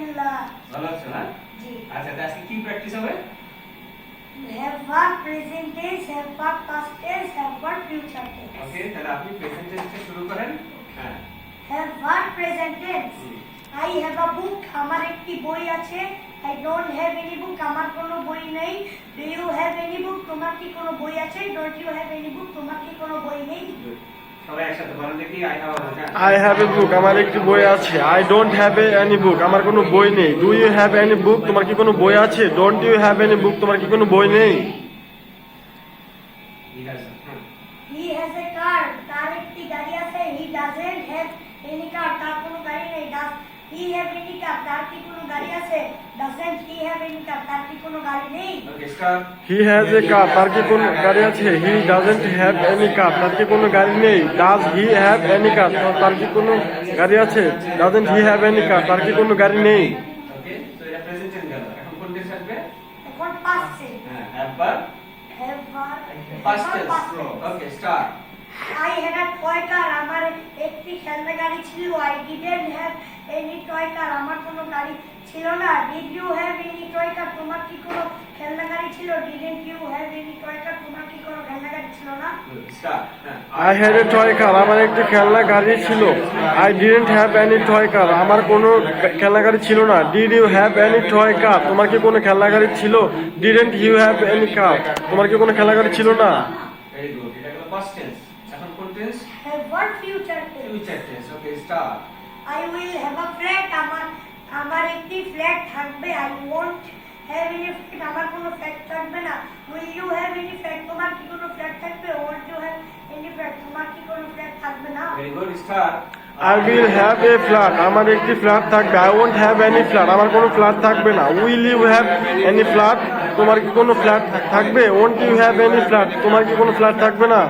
আলহামদুলিল্লাহ। ভালো আছো না? জি। আচ্ছা, তো আজকে কি প্র্যাকটিস হবে? Have got present tense, have got past tense, have got future tense. ওকে, তাহলে আপনি প্রেজেন্ট টেন্সে শুরু করেন। হ্যাঁ। Have got present tense. I have a book. আমার একটি বই আছে। I don't have any book. আমার কোনো বই নেই। Do you have any book? তোমার কি কোনো বই আছে? Don't you have any book? তোমার কি কোনো বই নেই? সবাই একসাথে বলেন দেখি, I have a book. I have a book, আমার একটি বই আছে। I don't have any book, আমার কোনো বই নেই। Do you have any book, তোমার কি কোনো বই আছে? Don't you have any book, তোমার কি কোনো বই নেই? He has a car. তার একটি গাড়ি আছে। He doesn't have any car. তার কোনো গাড়ি নেই। Does he have any car? তার কি কোনো গাড়ি আছে? Doesn't he have any car? তার কি কোনো গাড়ি নেই? ওকে, স্টপ। হি হ্যাজ এ কার, তার কি কোনো গাড়ি আছে? হি ডাজন্ট হ্যাভ এনি কার, তার কি কোনো গাড়ি নেই। ডাজ হি হ্যাভ এনি কার, তার কি কোনো গাড়ি আছে? ডাজন্ট হি হ্যাভ এনি কার, তার কি কোনো গাড়ি নেই? ওকে, তো এটা প্রেজেন্ট টেন্স গেল। এখন কোন টেন্স আসবে? এখন past tense. হ্যাঁ, হ্যাভ বার Have got. পাস্ট এখন tense. past tense. Okay, start. I had a toy car. আমার একটি খেলনা গাড়ি ছিল। I didn't have any toy car. আমার কোনো গাড়ি ছিল না। Did you have any toy car? তোমার কি কোনো খেলনা গাড়ি ছিল? Didn't you have any toy car? তোমার কি কোনো খেলনা গাড়ি ছিল না? স্টার্ট। হ্যাঁ। I had a toy car, আমার একটি খেলনা গাড়ি ছিল। I didn't have any toy car, আমার কোনো খেলনা গাড়ি ছিল না। Did you have any toy car, তোমার কি কোনো খেলনা গাড়ি ছিল? Didn't you have any car, তোমার কি কোনো খেলনা গাড়ি ছিল না? ভেরি গুড, এটা হলো পাস্ট টেন্স। এখন কোন tense? Have what future tense? Future tense. Okay, start. I will have a flat. আমার একটি ফ্ল্যাট থাকবে। I won't have any flat. আমার কোনো ফ্ল্যাট থাকবে না। Will you have any flat? তোমার কি কোনো ফ্ল্যাট থাকবে? Won't you have any flat? তোমার কি কোনো ফ্ল্যাট থাকবে না? Very good, start. I will have a flat, আমার একটি ফ্ল্যাট থাকবে। I won't have any flat, আমার কোনো ফ্ল্যাট থাকবে না। Will you have any flat, তোমার কি কোনো ফ্ল্যাট থাকবে? Won't you have any flat, তোমার কি কোনো ফ্ল্যাট থাকবে না?